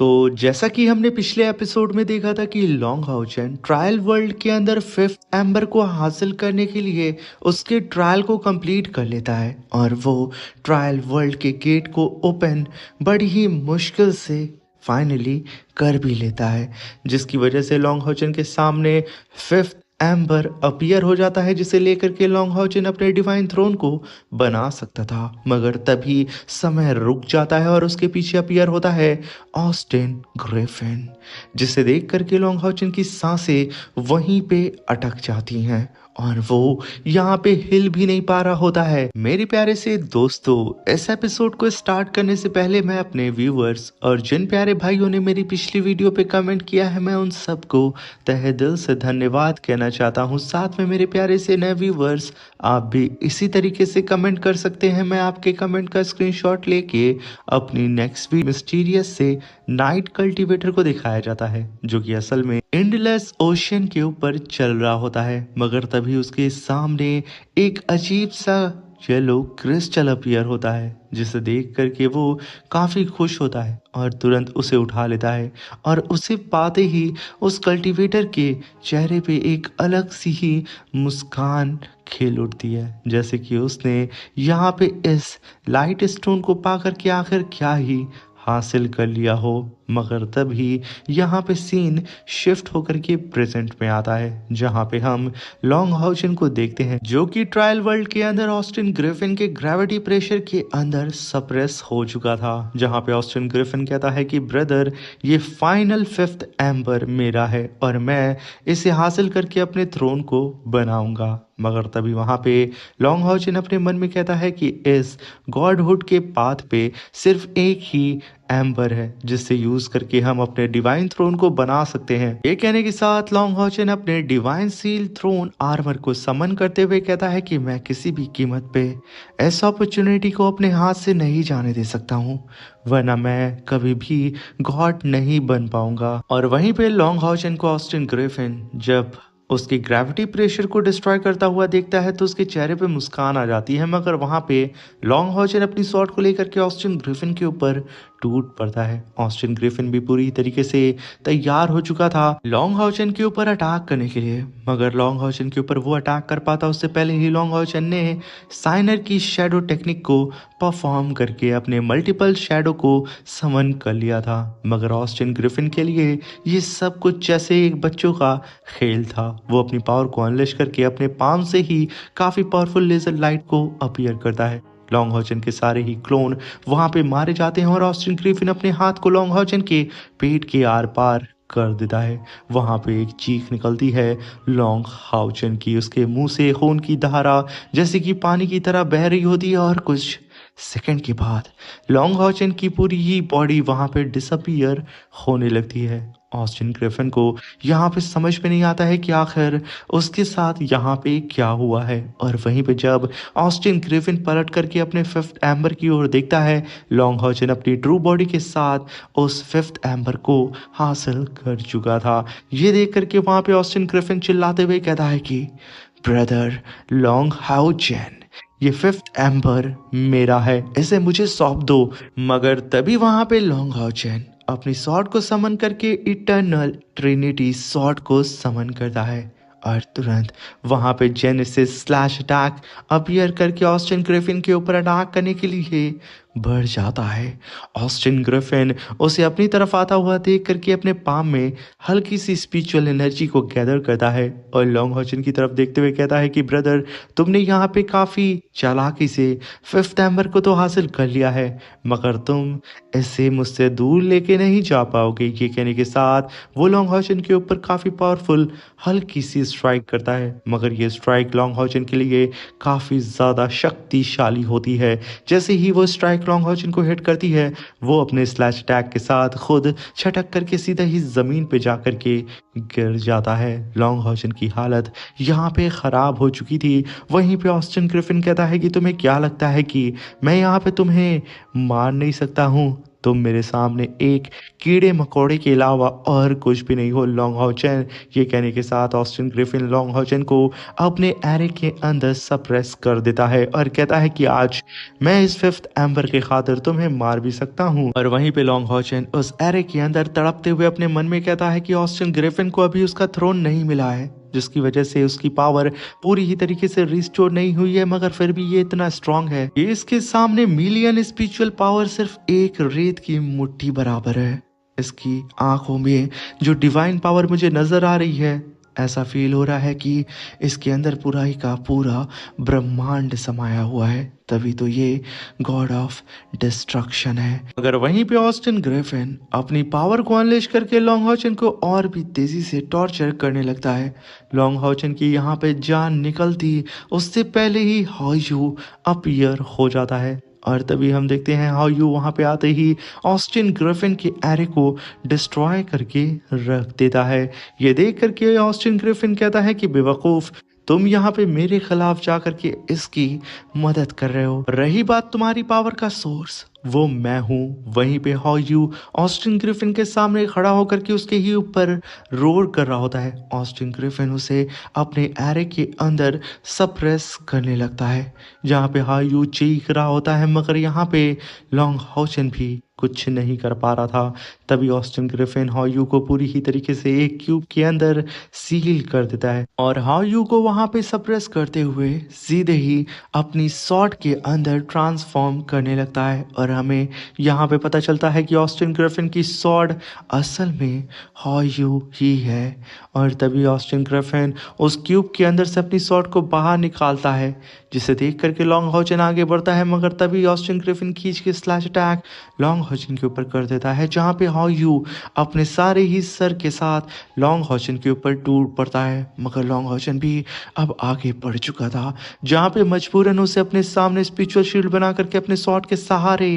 तो जैसा कि हमने पिछले एपिसोड में देखा था कि लॉन्ग हाउचन ट्रायल वर्ल्ड के अंदर फिफ्थ एम्बर को हासिल करने के लिए उसके ट्रायल को कंप्लीट कर लेता है और वो ट्रायल वर्ल्ड के गेट को ओपन बड़ी ही मुश्किल से फाइनली कर भी लेता है, जिसकी वजह से लॉन्ग हाउचन के सामने फिफ्थ एम्बर अपीयर हो जाता है, जिसे लेकर के लॉन्ग हाउचन अपने डिवाइन थ्रोन को बना सकता था। मगर तभी समय रुक जाता है और उसके पीछे अपीयर होता है ऑस्टिन ग्रिफिन, जिसे देख करके लॉन्ग हाउचन की सांसें वहीं पे अटक जाती हैं और वो यहाँ पे हिल भी नहीं पा रहा होता है। मेरे प्यारे से दोस्तों, इस एपिसोड को स्टार्ट करने से पहले मैं अपने व्यूअर्स और जिन प्यारे भाइयों ने मेरी पिछली वीडियो पे कमेंट किया है, मैं उन सबको तहे दिल से धन्यवाद कहना चाहता हूँ। साथ में मेरे प्यारे से नए व्यूअर्स, आप भी इसी तरीके से कमेंट कर सकते हैं। मैं आपके कमेंट का स्क्रीनशॉट लेके अपनी नेक्स्ट वीडियो मिस्टीरियस से नाइट कल्टीवेटर को दिखाया जाता है, जो कि असल में एंडलेस ओशियन के ऊपर चल रहा होता है। मगर तभी उसके सामने एक अजीब सा येलो क्रिस्टल अपीयर होता है, जिसे देख करके वो काफी खुश होता है और तुरंत उसे उठा लेता है। और उसे पाते ही उस कल्टीवेटर के चेहरे पे एक अलग सी ही मुस्कान खेल उठती है, जैसे कि उसने यहाँ पे इस लाइट स्टोन को पा करके आखिर क्या ही हासिल कर लिया हो। मगर तभी यहाँ पे सीन शिफ्ट होकर के प्रेजेंट में आता है, जहाँ पे हम लॉन्ग हाउचन को देखते हैं, जो कि ट्रायल वर्ल्ड के अंदर ऑस्टिन ग्रिफिन के ग्रेविटी प्रेशर के अंदर सप्रेस हो चुका था। जहाँ पे ऑस्टिन ग्रिफिन कहता है कि ब्रदर, ये फाइनल फिफ्थ एम्बर मेरा है और मैं इसे हासिल करके अपने थ्रोन को बनाऊंगा। मगर तभी वहां पे लॉन्ग हाउचन अपने मन में कहता है कि इस गॉडहुड के पाथ पे सिर्फ एक ही एम्बर है, जिससे यूज करके हम अपने डिवाइन थ्रोन को बना सकते हैं। ये कहने के साथ लॉन्ग हाउचन अपने डिवाइन सील थ्रोन आर्मर को समन करते हुए कहता है कि मैं किसी भी कीमत पे इस अपॉर्चुनिटी को अपने हाथ से नहीं जाने दे सकता हूँ, वरना मैं कभी भी गॉड नहीं बन पाऊंगा। और वहीं पे लॉन्ग हाउचन को ऑस्टिन ग्रिफिन जब उसके ग्रेविटी प्रेशर को डिस्ट्रॉय करता हुआ देखता है तो उसके चेहरे पे मुस्कान आ जाती है। मगर वहां पे लॉन्ग हाउचन अपनी स्वॉर्ड को लेकर के ऑस्टिन ग्रिफिन के ऊपर टूट पड़ता है। ऑस्टिन ग्रिफिन भी पूरी तरीके से तैयार हो चुका था लॉन्ग हाउचन के ऊपर अटैक करने के लिए, मगर लॉन्ग हाउचन के ऊपर वो अटैक कर पाता उससे पहले ही लॉन्ग हाउचन ने साइनर की शैडो टेक्निक को परफॉर्म करके अपने मल्टीपल शैडो को समन कर लिया था। मगर ऑस्टिन ग्रिफिन के लिए ये सब कुछ जैसे एक बच्चों का खेल था। वो अपनी पावर को अनलेश करके अपने पाम से ही काफी पावरफुल लेजर लाइट को अपीयर करता है। लॉन्ग हाउचन के सारे ही क्लोन वहां पे मारे जाते हैं और ऑस्टिन ग्रिफिन अपने हाथ को लॉन्ग हाउचन के पेट के आर पार कर देता है। वहां पे एक चीख निकलती है लॉन्ग हाउचन की, उसके मुंह से खून की धारा जैसे कि पानी की तरह बह रही होती है और कुछ सेकंड के बाद लॉन्ग हाउचन की पूरी ही बॉडी वहां पे डिसअपीयर होने लगती है। ऑस्टिन ग्रिफिन को यहाँ पे समझ में नहीं आता है कि आखिर उसके साथ यहाँ पे क्या हुआ है। और वहीं पे जब ऑस्टिन ग्रिफिन पलट करके अपने फिफ्थ एम्बर की ओर देखता है, लॉन्ग हाउचन अपनी ट्रू बॉडी के साथ उस फिफ्थ एम्बर को हासिल कर चुका था। ये देख करके वहां पे ऑस्टिन ग्रिफिन चिल्लाते हुए कहता है कि ब्रदर लॉन्ग हाउचन, ये फिफ्थ एम्बर मेरा है, इसे मुझे सौंप दो। मगर तभी वहां पे लॉन्ग हाउचन अपनी सॉर्ड को समन करके इटर्नल ट्रिनिटी सॉर्ड को समन करता है और तुरंत वहां पे जेनेसिस स्लैश अटैक अपीयर करके ऑस्टिन ग्रिफिन के ऊपर अटैक करने के लिए बढ़ जाता है। ऑस्टिन ग्रिफिन उसे अपनी तरफ आता हुआ देख करके अपने पाम में हल्की सी स्पिरिचुअल एनर्जी को गैदर करता है और लॉन्ग हाउचन की तरफ देखते हुए कहता है कि ब्रदर, तुमने यहाँ पे काफी चालाकी से फिफ्थ एम्बर को तो हासिल कर लिया है, मगर तुम इसे मुझसे दूर लेके नहीं जा पाओगे। ये कहने के साथ वो लॉन्ग हाउचन के ऊपर काफी पावरफुल हल्की सी स्ट्राइक करता है, मगर ये स्ट्राइक लॉन्ग हाउचन के लिए काफी ज्यादा शक्तिशाली होती है। जैसे ही वो स्ट्राइक लॉन्ग हाउचन को हिट करती है, वो अपने स्लैश अटैक के साथ खुद छटक करके सीधा ही जमीन पे जाकर के गिर जाता है। लॉन्ग हाउचन की हालत यहाँ पे खराब हो चुकी थी। वहीं पे ऑस्टिन ग्रिफिन कहता है कि तुम्हें क्या लगता है कि मैं यहाँ पे तुम्हें मार नहीं सकता हूँ? तुम मेरे सामने एक कीड़े मकोड़े के अलावा और कुछ भी नहीं हो लॉन्ग हाउचेन। ये कहने के साथ ऑस्टिन ग्रिफिन लॉन्ग हाउचेन को अपने एरे के अंदर सप्रेस कर देता है और कहता है कि आज मैं इस फिफ्थ एम्बर के खातिर तुम्हें मार भी सकता हूँ। और वहीं पे लॉन्ग हाउचेन उस एरे के अंदर तड़पते हुए अपने मन में कहता है कि ऑस्टिन ग्रिफिन को अभी उसका थ्रोन नहीं मिला है, जिसकी वजह से उसकी पावर पूरी ही तरीके से रिस्टोर नहीं हुई है, मगर फिर भी ये इतना स्ट्रांग है। ये इसके सामने मिलियन स्पिरिचुअल पावर सिर्फ एक रेत की मुट्ठी बराबर है। इसकी आंखों में जो डिवाइन पावर मुझे नजर आ रही है, ऐसा फील हो रहा है कि इसके अंदर पूरा ही का पूरा ब्रह्मांड समाया हुआ है, तभी तो ये गॉड ऑफ डिस्ट्रक्शन है। अगर वहीं पे ऑस्टिन ग्रिफिन अपनी पावर को अनलेश करके लॉन्ग हाउचेन को और भी तेजी से टॉर्चर करने लगता है। लॉन्ग हाउचेन की यहाँ पे जान निकलती उससे पहले ही हाओ अपीयर हो जाता है और तभी हम देखते हैं हाओ वहां पे आते ही ऑस्टिन ग्रिफिन के एरे को डिस्ट्रॉय करके रख देता है। ये देख करके ऑस्टिन ग्रिफिन कहता है कि बेवकूफ, तुम यहाँ पे मेरे खिलाफ जा करके इसकी मदद कर रहे हो। रही बात तुम्हारी पावर का सोर्स, वो मैं हूँ। वहीं पे हाओ ऑस्टिन ग्रिफिन के सामने खड़ा होकर के उसके ही ऊपर रोर कर रहा होता है। ऑस्टिन ग्रिफिन उसे अपने एरे के अंदर सप्रेस करने लगता है, जहाँ पे हाओ चीख रहा होता है, मगर यहाँ पे लॉन्ग हाउचेन भी कुछ नहीं कर पा रहा था। तभी ऑस्टिन ग्रिफिन हाओ को पूरी ही तरीके से एक क्यूब के अंदर सील कर देता है और हाओ को वहां पे सप्रेस करते हुए सीधे ही अपनी सॉर्ड के अंदर ट्रांसफॉर्म करने लगता है। और हमें यहाँ पे पता चलता है कि ऑस्टिन ग्रिफिन की सॉर्ड असल में हाओ ही है। और तभी ऑस्टिन ग्रिफिन उस क्यूब के अंदर से अपनी सॉर्ड को बाहर निकालता है, जिसे देख करके लॉन्ग हाउचेन आगे बढ़ता है, मगर तभी ऑस्टिन ग्रिफिन खींच K slash attack long Haochen के ऊपर कर देता है, जहाँ पे हाओ अपने सारे ही सर के साथ लॉन्ग हाउचेन के ऊपर टूट पड़ता है। मगर लॉन्ग हाउचेन भी अब आगे बढ़ चुका था, जहाँ पे मजबूरन उसे अपने सामने स्पिरिचुअल शील्ड बना करके अपने सॉर्ड के सहारे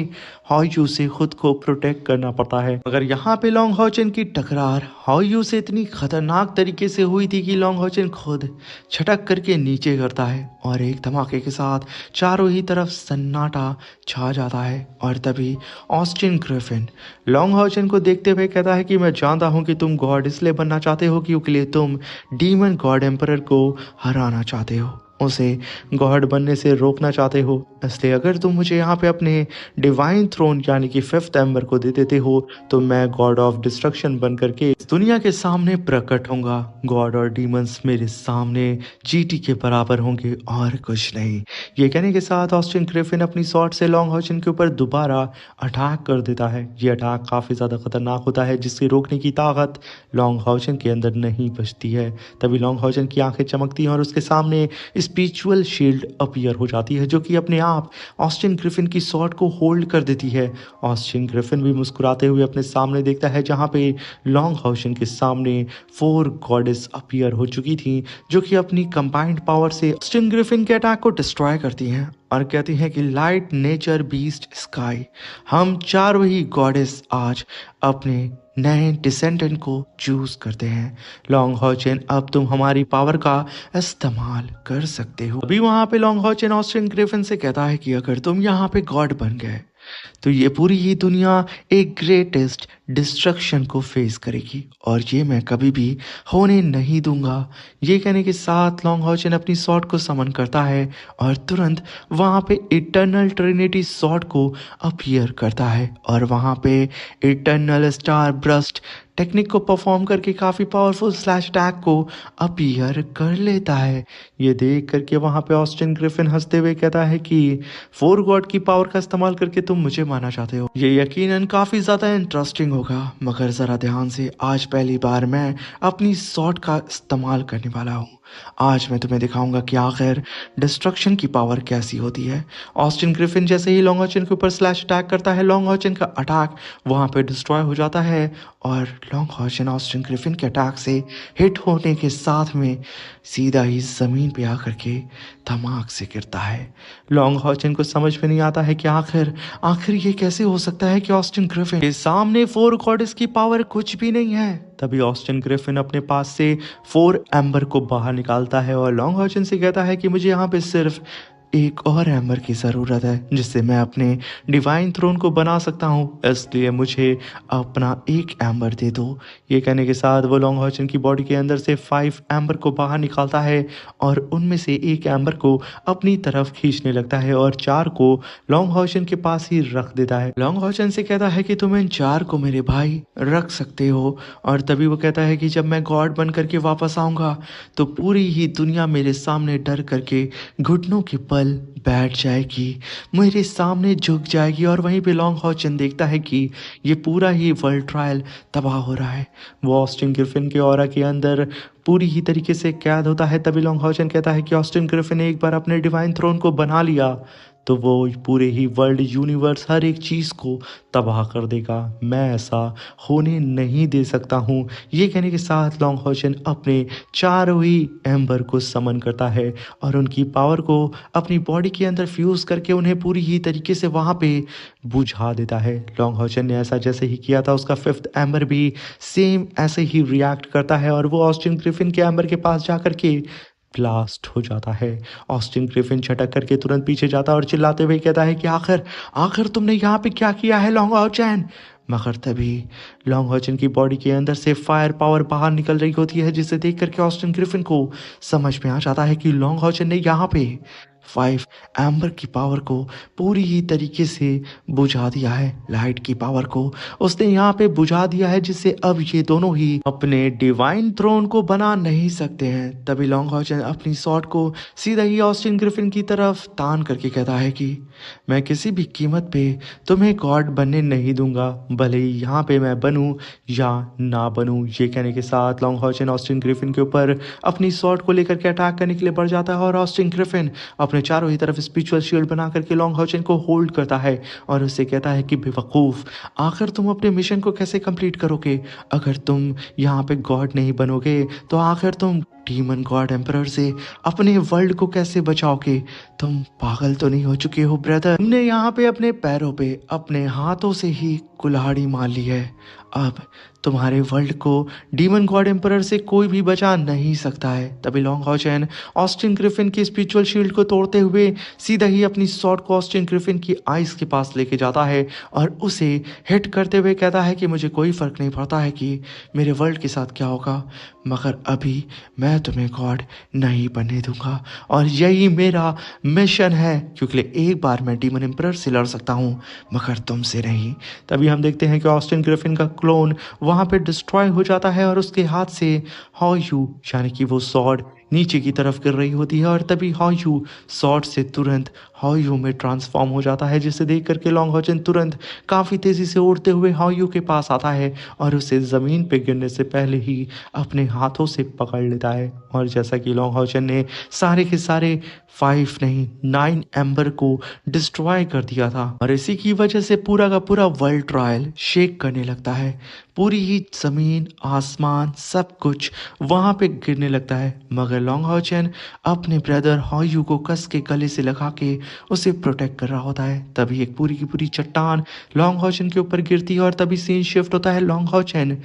हाओ से खुद को प्रोटेक्ट करना पड़ता है। मगर यहाँ पे लॉन्ग हाउचेन की टकरार हाओ से इतनी खतरनाक तरीके से हुई थी कि लॉन्ग हाउचेन खुद छटक करके नीचे गिरता है और एक धमाके के साथ चारों ही तरफ सन्नाटा छा जाता है। और तभी ऑस्टिन ग्रिफिन लॉन्ग हाउचेन को देखते हुए कहता है कि मैं जानता हूं कि तुम गॉड इसलिए बनना चाहते हो क्योंकि तुम डीमन गॉड एम्परर को हराना चाहते हो, उसे गॉड बनने से रोकना चाहते हो। इसलिए अगर तुम मुझे यहाँ पे अपने डिवाइन थ्रोन यानी कि फिफ्थ एम्बर को दे देते हो तो मैं गॉड ऑफ डिस्ट्रक्शन बन करके इस दुनिया के सामने प्रकट होऊंगा। गॉड और डीमंस मेरे सामने जीटी के बराबर होंगे और कुछ नहीं। ये कहने के साथ ऑस्टिन ग्रिफिन अपनी शॉट से लॉन्ग हाउचेन के ऊपर दोबारा अटैक कर देता है। ये अटैक काफ़ी ज़्यादा खतरनाक होता है, जिससे रोकने की ताकत लॉन्ग हाउचेन के अंदर नहीं बचती है। तभी लॉन्ग हाउचेन की आंखें चमकती हैं और उसके सामने स्पिरिचुअल शील्ड अपीयर हो जाती है, जो कि अपने आप ऑस्टिन ग्रिफिन की शॉट को होल्ड कर देती है। ऑस्टिन ग्रिफिन भी मुस्कुराते हुए अपने सामने देखता है, जहां पे लॉन्ग हाउचेन के सामने 4 गॉडेस अपीयर हो चुकी थी, जो कि अपनी कंबाइंड पावर से ऑस्टिन ग्रिफिन के अटैक को डिस्ट्रॉय करती हैं और कहती हैं कि लाइट, नेचर, बीस्ट, स्काई, हम चारों ही गॉडेस आज अपने नए डिसेंडेंट को चूज करते हैं। लॉन्ग हाउचेन, अब तुम हमारी पावर का इस्तेमाल कर सकते हो। अभी वहां पे लॉन्ग हाउचेन ऑस्टिन ग्रिफिन से कहता है कि अगर तुम यहाँ पे गॉड बन गए तो ये पूरी ही दुनिया एक ग्रेटेस्ट डिस्ट्रक्शन को फेस करेगी और ये मैं कभी भी होने नहीं दूंगा। ये कहने के साथ लॉन्ग हाउचेन अपनी सॉर्ड को समन करता है और तुरंत वहाँ पे इटर्नल ट्रिनिटी सॉर्ड को अपीयर करता है और वहाँ पे इटर्नल स्टार ब्रस्ट टेक्निक को परफॉर्म करके काफ़ी पावरफुल स्लैश अटैक को अपीयर कर लेता है। ये देख करके वहाँ पे ऑस्टिन ग्रिफिन हंसते हुए कहता है कि 4 गॉड की पावर का इस्तेमाल करके तुम मुझे मारना चाहते हो। ये यकीनन काफ़ी ज़्यादा इंटरेस्टिंग होगा, मगर ज़रा ध्यान से, आज पहली बार मैं अपनी सॉर्ड का इस्तेमाल करने वाला हूँ। आज मैं तुम्हें दिखाऊंगा कि आखिर डिस्ट्रक्शन की पावर कैसी होती है। ऑस्टिन ग्रिफिन जैसे ही लॉन्ग हाउचेन के ऊपर स्लैश अटैक करता है, लॉन्ग हाउचेन का अटैक वहाँ पे डिस्ट्रॉय हो जाता है और लॉन्ग हाउचेन ऑस्टिन ग्रिफिन के अटैक से हिट होने के साथ में सीधा ही ज़मीन पे आकर के धमाक से गिरता है। लॉन्ग हाउचेन को समझ में नहीं आता है कि आखिर ये कैसे हो सकता है कि ऑस्टिन ग्रिफिन के सामने 4 गॉडेस की पावर कुछ भी नहीं है। तभी ऑस्टिन ग्रिफिन अपने पास से 4 एम्बर को बाहर निकालता है और लॉन्ग हाउचेन से कहता है कि मुझे यहाँ पे सिर्फ एक और एम्बर की ज़रूरत है जिससे मैं अपने डिवाइन थ्रोन को बना सकता हूँ, इसलिए मुझे अपना एक एम्बर दे दो। ये कहने के साथ वो लॉन्ग हॉचन की बॉडी के अंदर से 5 एम्बर को बाहर निकालता है और उनमें से एक एम्बर को अपनी तरफ खींचने लगता है और 4 को लॉन्ग हॉचन के पास ही रख देता है। लॉन्ग हॉचन से कहता है कि तुम इन 4 को मेरे भाई रख सकते हो। और तभी वो कहता है कि जब मैं गॉड बन करके वापस आऊँगा तो पूरी ही दुनिया मेरे सामने डर करके घुटनों के बल बैठ जाएगी, मेरे सामने झुक जाएगी। और वहीं पे लॉन्ग हॉचन देखता है कि ये पूरा ही वर्ल्ड ट्रायल तबाह हो रहा है। वो ऑस्टिन ग्रिफिन के ऑरा के अंदर पूरी ही तरीके से कैद होता है। तभी लॉन्ग हॉचन कहता है कि ऑस्टिन ग्रिफिन ने एक बार अपने डिवाइन थ्रोन को बना लिया तो वो पूरे ही वर्ल्ड यूनिवर्स हर एक चीज़ को तबाह कर देगा, मैं ऐसा होने नहीं दे सकता हूँ। ये कहने के साथ लॉन्ग हॉचन अपने चारों ही एम्बर को समन करता है और उनकी पावर को अपनी बॉडी के अंदर फ्यूज़ करके उन्हें पूरी ही तरीके से वहाँ पे बुझा देता है। लॉन्ग हॉचन ने ऐसा जैसे ही किया था उसका 5th एम्बर भी सेम ऐसे ही रिएक्ट करता है और वो ऑस्टिन ग्रिफिन के एम्बर के पास जा करके ब्लास्ट हो जाता है। ऑस्टिन ग्रिफिन छटक करके तुरंत पीछे जाता है और चिल्लाते हुए कहता है कि आखिर आखिर तुमने यहाँ पे क्या किया है लॉन्ग हॉचन। मगर तभी लॉन्ग हॉचन की बॉडी के अंदर से फायर पावर बाहर निकल रही होती है जिसे देख करके ऑस्टिन ग्रिफिन को समझ में आ जाता है कि लॉन्ग हॉचन ने यहाँ पे 5 एम्बर की पावर को पूरी ही तरीके से बुझा दिया है। लाइट की पावर को उसने यहाँ पे बुझा दिया है जिससे अब ये दोनों ही अपने डिवाइन थ्रोन को बना नहीं सकते हैं। तभी लॉन्ग हॉचन अपनी शॉट को सीधा ही ऑस्टिन ग्रिफिन की तरफ तान करके कहता है कि मैं किसी भी कीमत पे तुम्हें गॉड बनने नहीं दूंगा, भले ही यहाँ पे मैं बनूं या ना बनूं। ये कहने के साथ लॉन्ग हॉचन ऑस्टिन ग्रिफिन के ऊपर अपनी शॉट को लेकर के अटैक करने के लिए बढ़ जाता है और ऑस्टिन ग्रिफिन अपने चारों ही तरफ स्पिरिचुअल शील्ड बना करके लॉन्ग हॉचन को होल्ड करता है और उससे कहता है कि बेवकूफ़, आखिर तुम अपने मिशन को कैसे कंप्लीट करोगे? अगर तुम यहाँ पे गॉड नहीं बनोगे तो आखिर तुम डीमन गॉड एम्परर से अपने वर्ल्ड को कैसे बचाओगे? तुम पागल तो नहीं हो चुके हो ब्रदर? तुमने यहाँ पे अपने पैरों पे अपने हाथों से ही कुल्हाड़ी मार ली है। अब तुम्हारे वर्ल्ड को डीमन गॉड एम्परर से कोई भी बचा नहीं सकता है। तभी लॉन्ग हॉचन ऑस्टिन ग्रिफिन की स्पिरिचुअल शील्ड को तोड़ते हुए सीधा ही अपनी स्वॉर्ड को ऑस्टिन ग्रिफिन की आइस के पास लेके जाता है और उसे हिट करते हुए कहता है कि मुझे कोई फर्क नहीं पड़ता है कि मेरे वर्ल्ड के साथ क्या होगा, मगर अभी मैं तुम्हें गॉड नहीं बनने दूंगा और यही मेरा मिशन है, क्योंकि एक बार मैं डीमन एम्परर से लड़ सकता हूँ मगर तुमसे नहीं। तभी हम देखते हैं कि ऑस्टिन ग्रिफिन का क्लोन वहाँ पे डिस्ट्रॉय हो जाता है और उसके हाथ से हॉयू यानी कि वो सॉर्ड नीचे की तरफ गिर रही होती है और तभी हॉयू सॉर्ड से तुरंत हॉयू में ट्रांसफॉर्म हो जाता है, जिसे देख करके लॉन्ग हॉचन तुरंत काफ़ी तेज़ी से उड़ते हुए हॉयू के पास आता है और उसे ज़मीन पे गिरने से पहले ही अपने हाथों से पकड़ लेता है। और जैसा कि लॉन्ग हॉचन ने सारे के सारे 5 नहीं 9 एम्बर को डिस्ट्रॉय कर दिया था और इसी की वजह से पूरा का पूरा वर्ल्ड ट्रायल शेक करने लगता है। पूरी ही ज़मीन आसमान सब कुछ वहाँ पे गिरने लगता है, मगर लॉन्ग हॉचन अपने ब्रदर हॉयू को कस के गले से लगा के उसे प्रोटेक्ट कर रहा होता है। तभी एक पूरी की पूरी चट्टान लॉन्ग हॉचन के ऊपर गिरती है और तभी सीन शिफ्ट होता है। लॉन्ग हॉचन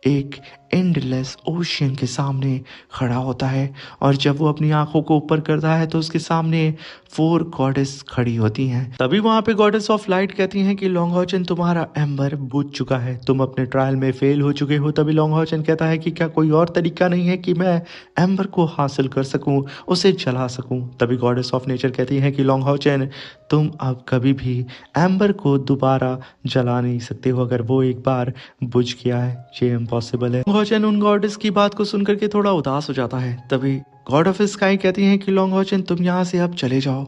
एक एंडलेस ओशियन के सामने खड़ा होता है और जब वो अपनी आंखों को ऊपर करता है तो उसके सामने 4 गॉडेस खड़ी होती हैं। तभी वहां पे गॉडेस ऑफ लाइट कहती हैं कि लॉन्ग हॉचन तुम्हारा एम्बर बुझ चुका है, तुम अपने ट्रायल में फेल हो चुके हो। तभी लॉन्ग हॉचन कहता है कि क्या कोई और तरीका नहीं है कि मैं एम्बर को हासिल कर सकूं, उसे जला सकूं। तभी गॉडेस ऑफ नेचर कहती हैं कि लॉन्ग हॉचन तुम अब कभी भी एम्बर को दोबारा जला नहीं सकते हो, अगर वो एक बार बुझ गया है ये इम्पॉसिबल है। हॉचन उन गॉडेस की बात को सुन करके थोड़ा उदास हो जाता है। तभी गॉड ऑफ स्काई कहती हैं कि लॉन्ग हॉचन तुम यहाँ से अब चले जाओ,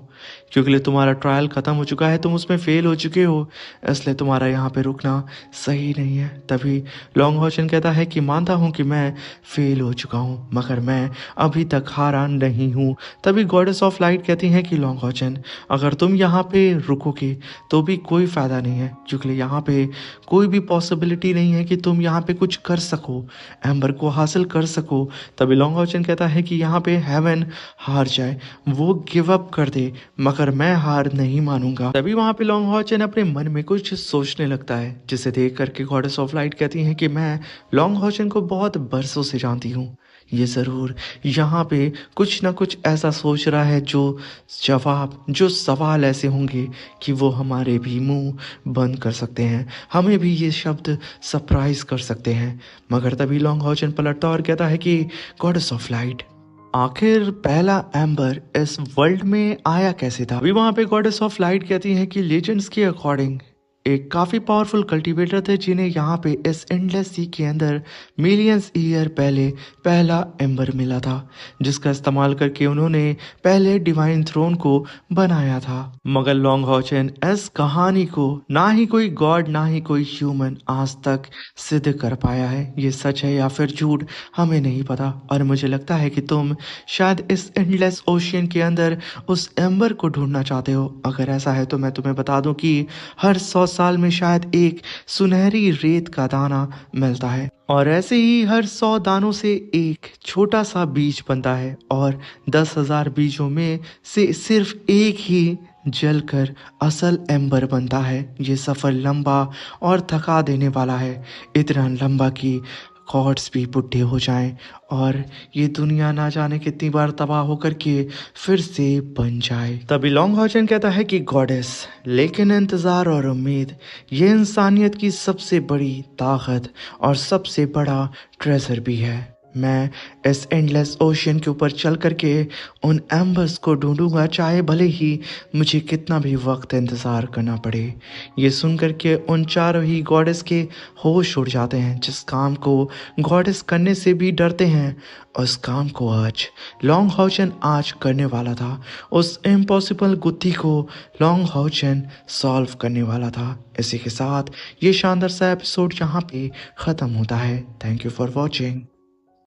क्योंकि तुम्हारा ट्रायल ख़त्म हो चुका है, तुम उसमें फेल हो चुके हो, इसलिए तुम्हारा यहाँ पे रुकना सही नहीं है। तभी लॉन्ग हॉचन कहता है कि मानता हूँ कि मैं फेल हो चुका हूँ, मगर मैं अभी तक हारा नहीं हूँ। तभी गॉडेस ऑफ लाइट कहती हैं कि लॉन्ग हॉचन अगर तुम यहाँ पे रुकोगे तो भी कोई फ़ायदा नहीं है, क्योंकि यहाँ पे कोई भी पॉसिबिलिटी नहीं है कि तुम यहाँ पे कुछ कर सको, एम्बर को हासिल कर सको। तभी लॉन्ग हॉचन कहता है कि यहाँ पे हेवन हार जाए, वो गिव अप कर दे, मगर मैं हार नहीं मानूंगा। तभी वहां पे लॉन्ग हॉचन अपने मन में कुछ सोचने लगता है, जिसे देख करके गॉडेस ऑफ लाइट कहती हैं कि मैं लॉन्ग हॉचन को बहुत बरसों से जानती हूँ। ये ज़रूर यहाँ पे कुछ ना कुछ ऐसा सोच रहा है जो सवाल ऐसे होंगे कि वो हमारे भी मुंह बंद कर सकते हैं, हमें भी ये शब्द सरप्राइज कर सकते हैं। मगर तभी लॉन्ग हॉचन पलटता और कहता है कि गॉडेस ऑफ लाइट, आखिर पहला एम्बर इस वर्ल्ड में आया कैसे था? अभी वहां पे गॉडेस ऑफ लाइट कहती है कि लेजेंड्स के अकॉर्डिंग एक काफी पावरफुल कल्टीवेटर थे, जिन्हें यहाँ पे इस एंडलेस सी के अंदर मिलियंस ईयर पहले पहला एम्बर मिला था, जिसका इस्तेमाल करके उन्होंने पहले डिवाइन थ्रोन को बनाया था। मगर लॉन्ग हॉचन इस कहानी को ना ही कोई गॉड ना ही कोई ह्यूमन आज तक सिद्ध कर पाया है। ये सच है या फिर झूठ हमें नहीं पता, और मुझे लगता है कि तुम शायद इस एंडलेस ओशियन के अंदर उस एम्बर को ढूंढना चाहते हो। अगर ऐसा है तो मैं तुम्हें बता दूं कि हर 100 साल में शायद एक सुनहरी रेत का दाना मिलता है, और ऐसे ही हर 100 दानों से एक छोटा सा बीज बनता है, और 10,000 बीजों में से सिर्फ एक ही जलकर असल एम्बर बनता है। ये सफ़र लंबा और थका देने वाला है, इतना लंबा कि गॉड्स भी बुढ़े हो जाएं और ये दुनिया ना जाने कितनी बार तबाह होकर के फिर से बन जाए। तभी लॉन्ग हॉचन कहता है कि गॉडेस, लेकिन इंतज़ार और उम्मीद ये इंसानियत की सबसे बड़ी ताकत और सबसे बड़ा ट्रेजर भी है। मैं इस एंडलेस ओशियन के ऊपर चल करके उन एम्बर्स को ढूंढूंगा, चाहे भले ही मुझे कितना भी वक्त इंतज़ार करना पड़े। ये सुन करके उन चारों ही गॉडेस के होश उड़ जाते हैं। जिस काम को गॉडेस करने से भी डरते हैं, उस काम को आज लॉन्ग हॉचन आज करने वाला था। उस इम्पॉसिबल गुत्थी को लॉन्ग हॉचन सॉल्व करने वाला था। इसी के साथ ये शानदार सा एपिसोड यहाँ पे ख़त्म होता है। Thank you for watching.